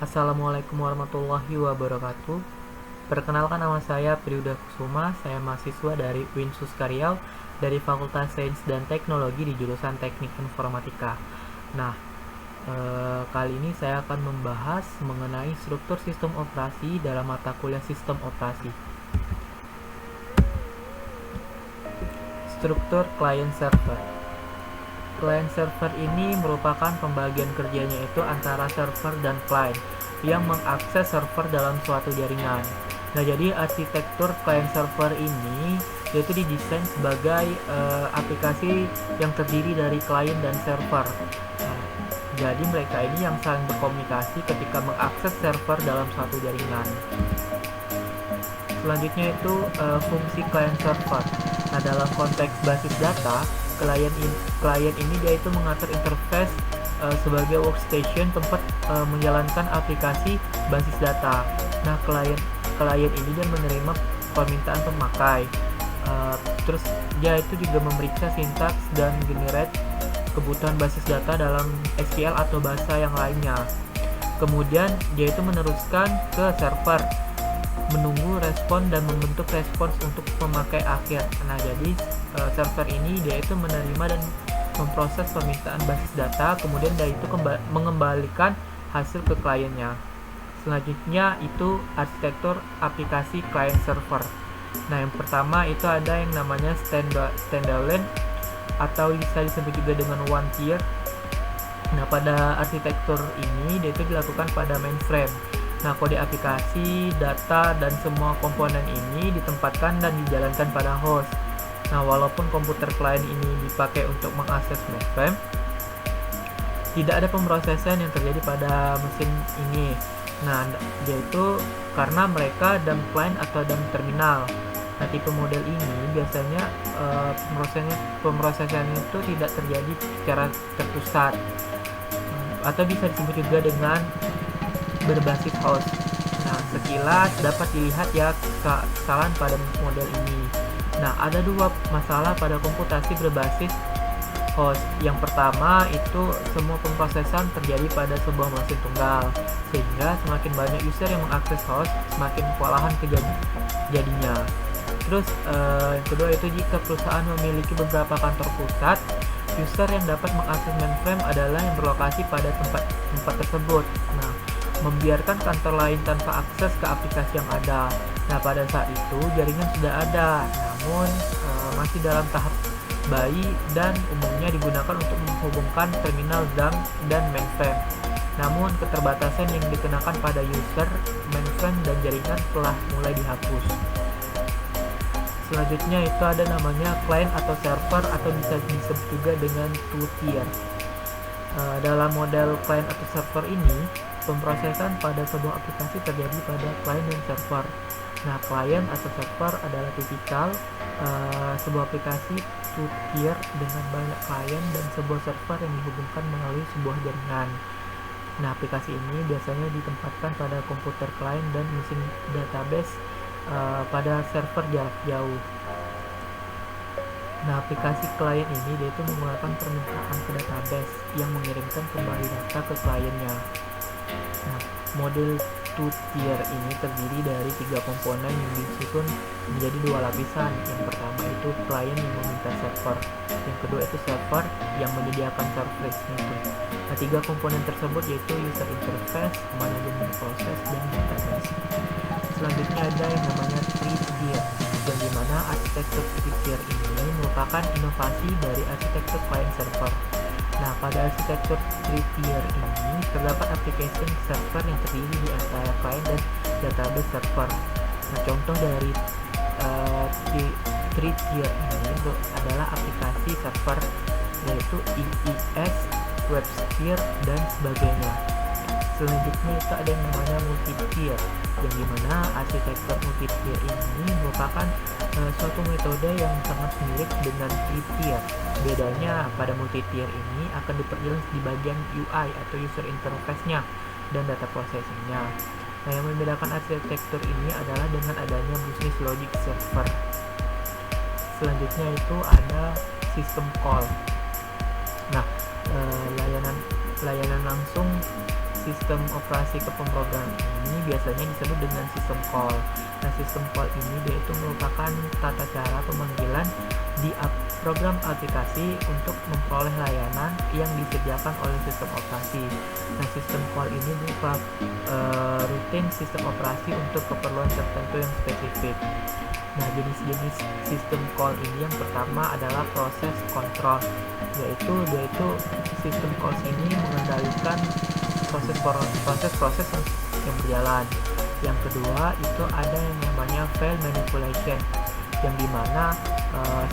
Assalamualaikum warahmatullahi wabarakatuh. Perkenalkan, nama saya Priuda Kusuma. Saya mahasiswa dari Winsus Karyau dari Fakultas Sains dan Teknologi di jurusan Teknik Informatika. Nah, kali ini saya akan membahas mengenai struktur sistem operasi dalam mata kuliah sistem operasi. Struktur client server. Client server ini merupakan pembagian kerjanya itu antara server dan client yang mengakses server dalam suatu jaringan. Nah, jadi arsitektur client server ini yaitu didesain sebagai aplikasi yang terdiri dari client dan server. Nah, jadi mereka ini yang saling berkomunikasi ketika mengakses server dalam suatu jaringan. Selanjutnya itu fungsi client server. Nah, dalam konteks basis data, klien ini dia itu mengatur interface sebagai workstation tempat menjalankan aplikasi basis data. Nah, klien ini dia menerima permintaan pemakai. Terus dia itu juga memeriksa sintaks dan generate kebutuhan basis data dalam SQL atau bahasa yang lainnya. Kemudian dia itu meneruskan ke server, menunggu respon dan membentuk respons untuk pemakai akhir. Nah, jadi server ini dia itu menerima dan memproses permintaan basis data, kemudian dia itu mengembalikan hasil ke kliennya. Selanjutnya itu arsitektur aplikasi client server. Nah, yang pertama itu ada yang namanya standalone atau bisa disebut juga dengan one tier. Nah, pada arsitektur ini dia itu dilakukan pada mainframe. Nah, kode aplikasi, data, dan semua komponen ini ditempatkan dan dijalankan pada host. Nah, walaupun komputer klien ini dipakai untuk mengakses mainframe, tidak ada pemrosesan yang terjadi pada mesin ini. Nah, yaitu karena mereka dump client atau dump terminal. Nah, tipe model ini biasanya pemrosesannya itu tidak terjadi secara terpusat, atau bisa disebut juga dengan berbasis host. Nah, sekilas dapat dilihat ya kesalahan pada model ini. Nah, ada dua masalah pada komputasi berbasis host. Yang pertama itu semua pemrosesan terjadi pada sebuah mesin tunggal, sehingga semakin banyak user yang mengakses host, semakin kewalahan jadinya. Terus yang kedua itu jika perusahaan memiliki beberapa kantor pusat, user yang dapat mengakses mainframe adalah yang berlokasi pada tempat tersebut. Nah, membiarkan kantor lain tanpa akses ke aplikasi yang ada. Nah, pada saat itu jaringan sudah ada, namun masih dalam tahap bayi dan umumnya digunakan untuk menghubungkan terminal dump dan mainframe. Namun keterbatasan yang dikenakan pada user, mainframe, dan jaringan telah mulai dihapus. Selanjutnya itu ada namanya client atau server, atau bisa disebut juga dengan two tier. Dalam model client atau server ini, pemrosesan pada sebuah aplikasi terjadi pada client dan server. Nah, client atau server adalah tipikal sebuah aplikasi two tier dengan banyak client dan sebuah server yang dihubungkan melalui sebuah jaringan. Nah, aplikasi ini biasanya ditempatkan pada komputer client dan mesin database pada server jarak jauh. Nah, aplikasi klien ini dia itu menggunakan permintaan ke database yang mengirimkan kembali data ke kliennya. Nah, model two tier ini terdiri dari 3 komponen yang disusun menjadi 2 lapisan. Yang pertama itu klien yang meminta server, yang kedua itu server yang menyediakan service-nya itu. Nah, 3 komponen tersebut yaitu user interface, manajemen proses, dan database. Selanjutnya ada yang namanya three tier, yang dimana arsitektur three tier ini merupakan inovasi dari arsitektur client server. Nah, pada arsitektur three tier ini terdapat application server yang terdiri di antara client dan database server. Nah, contoh dari three tier ini adalah aplikasi server yaitu IIS, WebSphere, dan sebagainya. Selanjutnya itu ada yang namanya multi-tier, yang dimana arsitektur multi-tier ini merupakan suatu metode yang sangat mirip dengan three-tier. Bedanya pada multi-tier ini akan diperjelas di bagian UI atau user interface-nya dan data processing-nya. Nah, yang membedakan arsitektur ini adalah dengan adanya business logic server. Selanjutnya itu ada system call. Nah, layanan langsung sistem operasi ke pemrograman ini biasanya disebut dengan sistem call. Nah, sistem call ini dia itu merupakan tata cara pemanggilan di program aplikasi untuk memperoleh layanan yang disediakan oleh sistem operasi. Nah, sistem call ini berupa rutin sistem operasi untuk keperluan tertentu yang spesifik. Nah, jenis-jenis sistem call ini yang pertama adalah proses kontrol, yaitu sistem call ini mengendalikan proses-proses yang berjalan. Yang kedua itu ada yang namanya file manipulation, yang dimana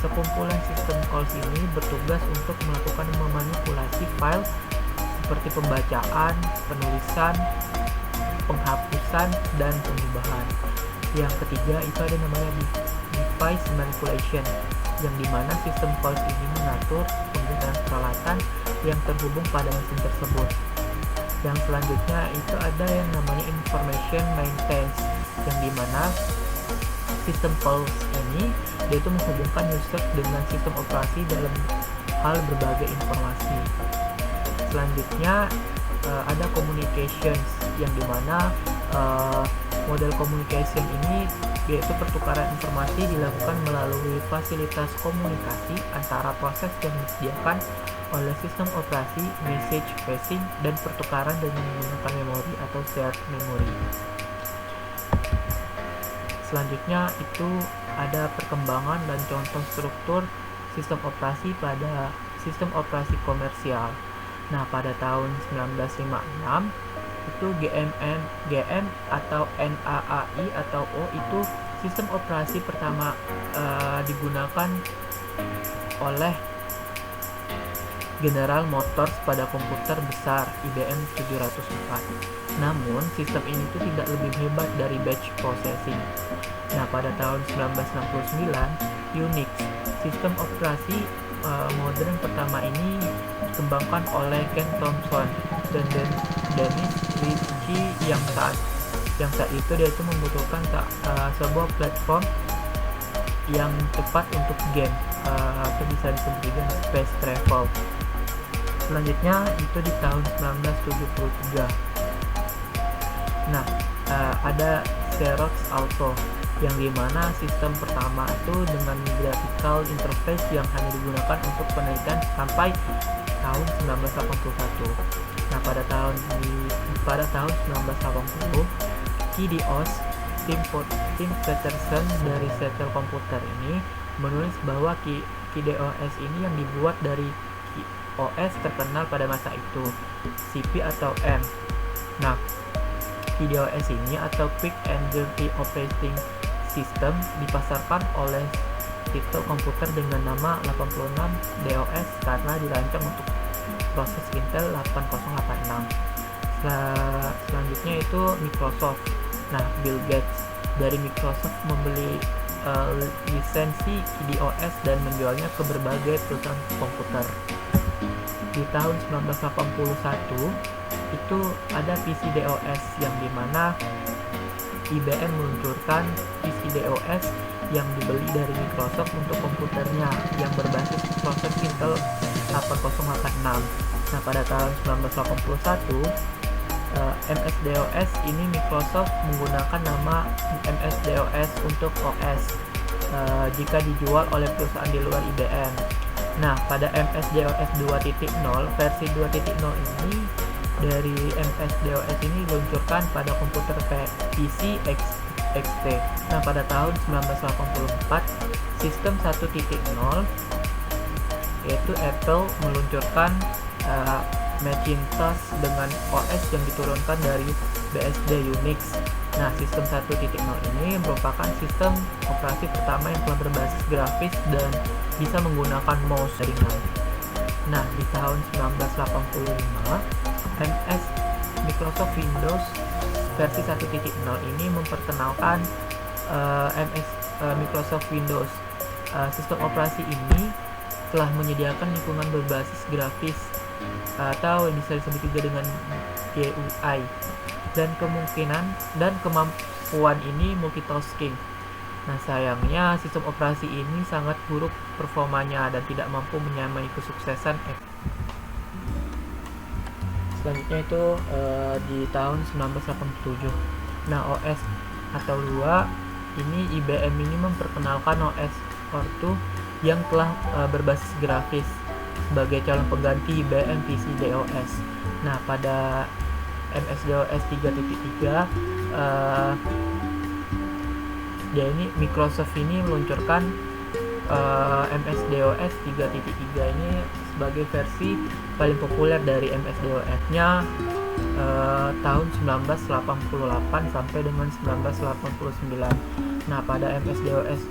sekumpulan sistem calls ini bertugas untuk melakukan memanipulasi file seperti pembacaan, penulisan, penghapusan, dan pengubahan. Yang ketiga itu ada namanya device manipulation, yang dimana sistem calls ini mengatur penggunaan peralatan yang terhubung pada mesin tersebut. Yang selanjutnya itu ada yang namanya information maintenance, yang dimana sistem calls ini yaitu menghubungkan user dengan sistem operasi dalam hal berbagai informasi. Selanjutnya ada communications, yang dimana model communication ini yaitu pertukaran informasi dilakukan melalui fasilitas komunikasi antara proses yang disediakan oleh sistem operasi, message passing, dan pertukaran dengan menggunakan memori atau shared memory. Selanjutnya itu ada perkembangan dan contoh struktur sistem operasi pada sistem operasi komersial. Nah, pada tahun 1956 itu GM atau NAAI atau O itu sistem operasi pertama digunakan oleh General Motors pada komputer besar IBM 704. Namun, sistem ini tuh tidak lebih hebat dari batch processing. Nah, pada tahun 1969, Unix, sistem operasi modern pertama ini dikembangkan oleh Ken Thompson dan Dennis Ritchie yang saat itu dia itu membutuhkan sebuah platform yang tepat untuk game atau bisa disebut juga space travel. Selanjutnya itu di tahun 1973. Nah, ada Xerox Alto, yang dimana sistem pertama itu dengan graphical interface yang hanya digunakan untuk penelitian sampai tahun 1981. Nah, pada tahun 1980, KDOS, Tim Peterson dari Seattle Computer ini menulis bahwa KDOS ini yang dibuat dari OS terkenal pada masa itu, CP atau M. Nah, KDOS ini atau Quick and Dirty Operating System dipasarkan oleh Seattle Computer dengan nama 86DOS karena dirancang untuk proses Intel 8086. Selanjutnya itu Microsoft. Nah, Bill Gates dari Microsoft membeli lisensi KDOS dan menjualnya ke berbagai perusahaan komputer. Di tahun 1981 itu ada PC-DOS, yang dimana IBM meluncurkan PC-DOS yang dibeli dari Microsoft untuk komputernya yang berbasis proses Intel 8086. Nah, pada tahun 1981 MS-DOS ini Microsoft menggunakan nama MS-DOS untuk OS jika dijual oleh perusahaan di luar IBM. Nah, pada MS-DOS 2.0 versi 2.0 ini dari MS-DOS ini diluncurkan pada komputer PC XP. Nah, pada tahun 1984 sistem 1.0 yaitu Apple meluncurkan Macintosh dengan OS yang diturunkan dari BSD Unix. Nah, sistem 1.0 ini merupakan sistem operasi pertama yang telah berbasis grafis dan bisa menggunakan mouse ringan. Nah, di tahun 1985, MS Microsoft Windows versi 1.0 ini memperkenalkan Microsoft Windows. Sistem operasi ini telah menyediakan lingkungan berbasis grafis atau bisa disebut juga dengan GUI, dan kemampuan ini multitasking. Nah, sayangnya sistem operasi ini sangat buruk performanya dan tidak mampu menyamai kesuksesan Selanjutnya itu di tahun 1987. Nah, OS atau Lua ini IBM ini memperkenalkan OS Ortu yang telah berbasis grafis sebagai calon pengganti IBM PC DOS. Nah, pada MS-DOS 3.3 ya ini Microsoft ini meluncurkan MS-DOS 3.3 ini sebagai versi paling populer dari MS-DOS-nya tahun 1988 sampai dengan 1989. Nah, pada MS-DOS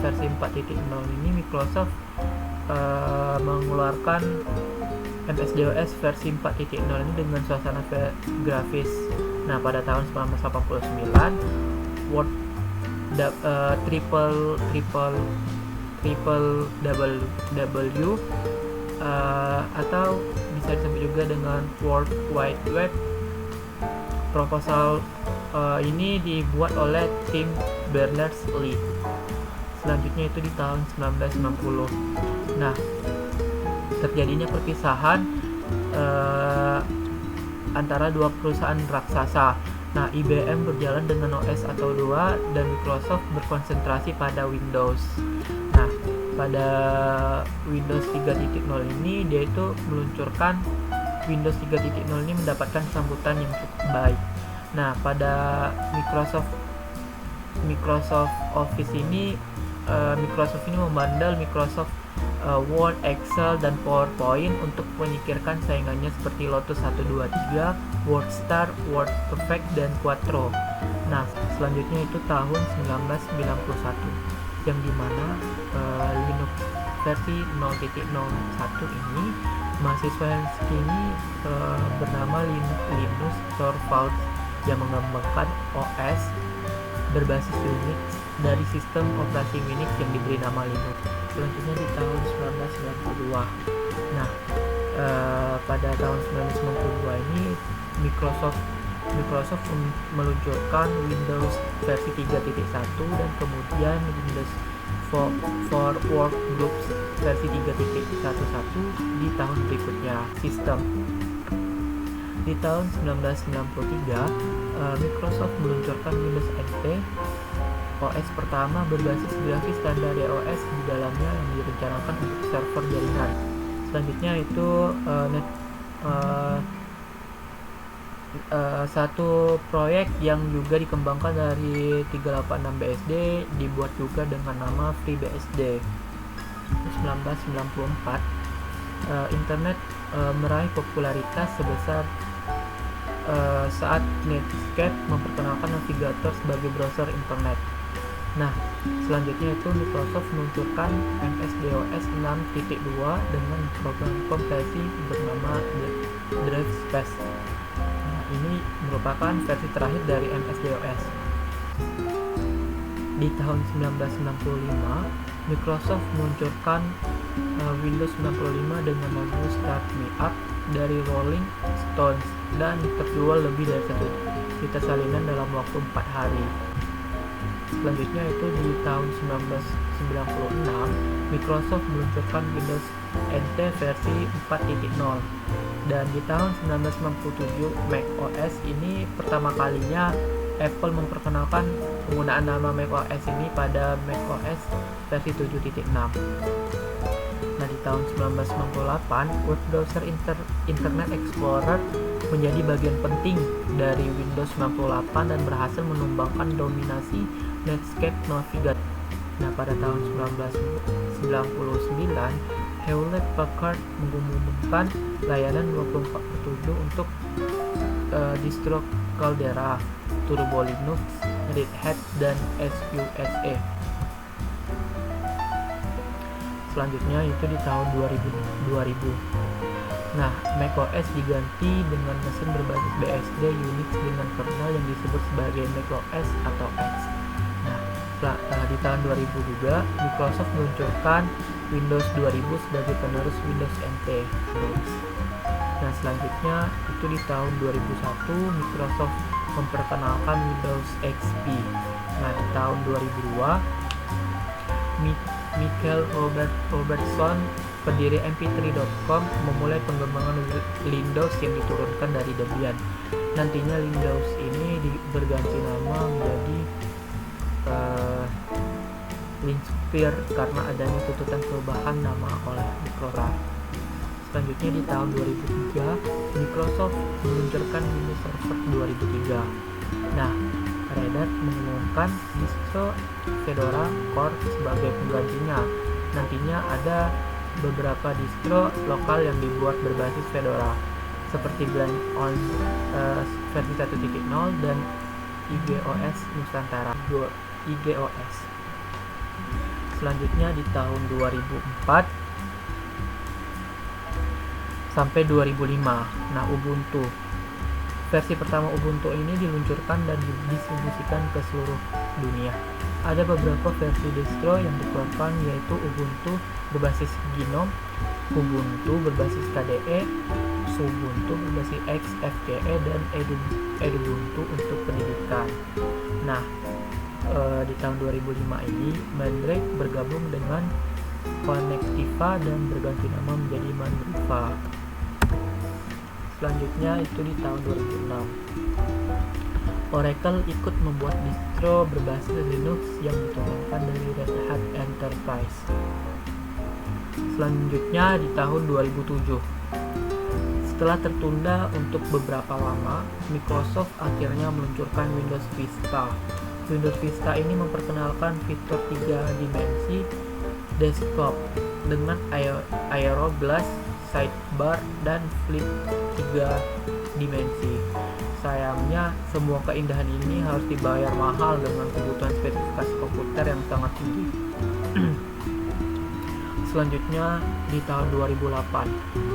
versi 4.0 ini Microsoft mengeluarkan MS-DOS versi 4.0 ini dengan suasana grafis. Nah, pada tahun 1989 Word triple W atau bisa disebut juga dengan World Wide Web. Proposal ini dibuat oleh tim Berners-Lee. Selanjutnya itu di tahun 1990. Nah, terjadinya perpisahan antara dua perusahaan raksasa. Nah, IBM berjalan dengan OS atau 2 dan Microsoft berkonsentrasi pada Windows. Nah, pada Windows 3.0 ini dia itu meluncurkan Windows 3.0 ini mendapatkan sambutan yang cukup baik. Nah, pada Microsoft Office ini Microsoft ini membandel Microsoft Word, Excel, dan PowerPoint untuk menyingkirkan saingannya seperti Lotus 123, WordStar, WordPerfect, dan Quattro. Nah, selanjutnya itu tahun 1991 yang dimana Linux versi 0.01 ini mahasiswa yang kini bernama Linus Torvalds yang mengembangkan OS berbasis Unix dari sistem operasi Unix yang diberi nama Linux. Selanjutnya di tahun 1992. Nah, pada tahun 1992 ini Microsoft meluncurkan Windows versi 3.1 dan kemudian Windows for Workgroups versi 3.11 di tahun berikutnya sistem. Di tahun 1993 Microsoft meluncurkan Windows NT, OS pertama berbasis grafis standar DOS di dalamnya yang direncanakan untuk server jaringan. Selanjutnya itu satu proyek yang juga dikembangkan dari 386 BSD dibuat juga dengan nama FreeBSD. 1994 internet meraih popularitas sebesar saat Netscape memperkenalkan navigator sebagai browser internet. Nah, selanjutnya itu Microsoft meluncurkan MS-DOS 6.2 dengan program kompresi bernama Drive Space. Nah, ini merupakan versi terakhir dari MS-DOS. Di tahun 1965, Microsoft meluncurkan Windows 95 dengan lagu Start Me Up dari Rolling Stones dan terjual lebih dari 1 juta salinan dalam waktu 4 hari. Selanjutnya itu di tahun 1996 Microsoft meluncurkan Windows NT versi 4.0 dan di tahun 1997 Mac OS ini pertama kalinya Apple memperkenalkan penggunaan nama Mac OS ini pada Mac OS versi 7.6. Nah, di tahun 1998 web browser Internet Explorer menjadi bagian penting dari Windows 98 dan berhasil menumbangkan dominasi Netscape Navigator. Nah, pada tahun 1999 Hewlett Packard mengumumkan layanan 24/7 untuk distro Caldera, Turbo Linux, Red Hat, dan SUSE. Selanjutnya itu di tahun 2000. Nah, macOS diganti dengan mesin berbasis BSD Unix dengan kernel yang disebut sebagai macOS atau X. Nah, di tahun 2000 juga Microsoft meluncurkan Windows 2000 sebagai penerus Windows NT. Nah, selanjutnya itu di tahun 2001 Microsoft memperkenalkan Windows XP. Nah, di tahun 2002 Michael Robertson pendiri mp3.com memulai pengembangan Windows yang diturunkan dari Debian. Nantinya Windows ini berganti nama menjadi Linsphere karena adanya tuntutan perubahan nama oleh Microsoft. Selanjutnya di tahun 2003, Microsoft meluncurkan Windows Server 2003. Nah, Red Hat mengumumkan distro Fedora Core sebagai penggantinya. Nantinya ada beberapa distro lokal yang dibuat berbasis Fedora, seperti Blind on versi 1.0 dan IGOS Nusantara IGOS. Selanjutnya di tahun 2004 sampai 2005. Nah, Ubuntu. Versi pertama Ubuntu ini diluncurkan dan didistribusikan ke seluruh dunia. Ada beberapa versi distro yang dikeluarkan, yaitu Ubuntu berbasis GNOME, Ubuntu berbasis KDE, Ubuntu berbasis XFCE, dan Edubuntu untuk pendidikan. Nah, di tahun 2005 ini Mandrake bergabung dengan Connectiva dan berganti nama menjadi Mandriva. Selanjutnya itu di tahun 2006, Oracle ikut membuat distro berbasis Linux yang diturunkan dari Red Hat Enterprise. Selanjutnya di tahun 2007, setelah tertunda untuk beberapa lama, Microsoft akhirnya meluncurkan Windows Vista. Windows Vista ini memperkenalkan fitur 3 dimensi desktop dengan Aero Glass, sidebar, dan flip 3 dimensi. Sayangnya, semua keindahan ini harus dibayar mahal dengan kebutuhan spesifikasi komputer yang sangat tinggi. Selanjutnya di tahun 2008.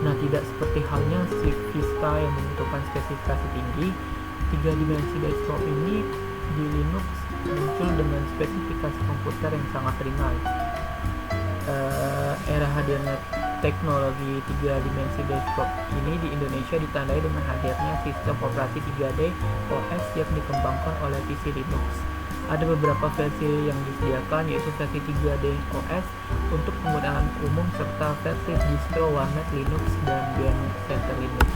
Nah, tidak seperti halnya si Vista yang membutuhkan spesifikasi tinggi, 3 dimensi desktop ini di Linux muncul dengan spesifikasi komputer yang sangat ringan. Era hadirnya teknologi 3 dimensi desktop ini di Indonesia ditandai dengan hadirnya sistem operasi 3D OS yang dikembangkan oleh PC Linux. Ada beberapa versi yang disediakan, yaitu versi 3D OS untuk penggunaan umum serta versi distro warnet Linux dan Debian Center Linux.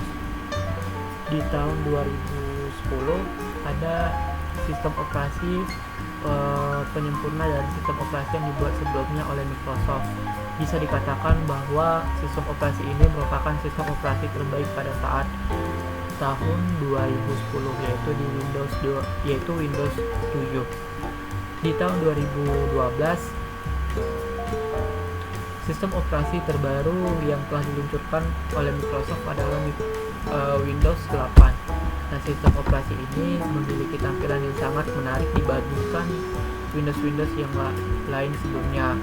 Di tahun 2010 ada sistem operasi penyempurna dari sistem operasi yang dibuat sebelumnya oleh Microsoft. Bisa dikatakan bahwa sistem operasi ini merupakan sistem operasi terbaik pada saat tahun 2010, yaitu Windows 7. Di tahun 2012, sistem operasi terbaru yang telah diluncurkan oleh Microsoft adalah Windows 8. Nah, sistem operasi ini memiliki tampilan yang sangat menarik dibandingkan Windows yang lain sebelumnya.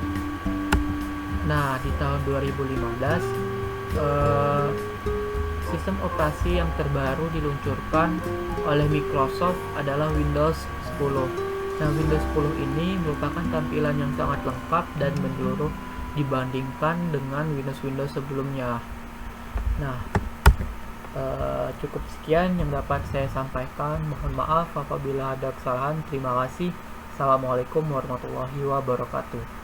Nah, di tahun 2015, sistem operasi yang terbaru diluncurkan oleh Microsoft adalah Windows 10. Nah, Windows 10 ini merupakan tampilan yang sangat lengkap dan menyeluruh dibandingkan dengan Windows sebelumnya. Nah, cukup sekian yang dapat saya sampaikan. Mohon maaf apabila ada kesalahan. Terima kasih. Assalamualaikum warahmatullahi wabarakatuh.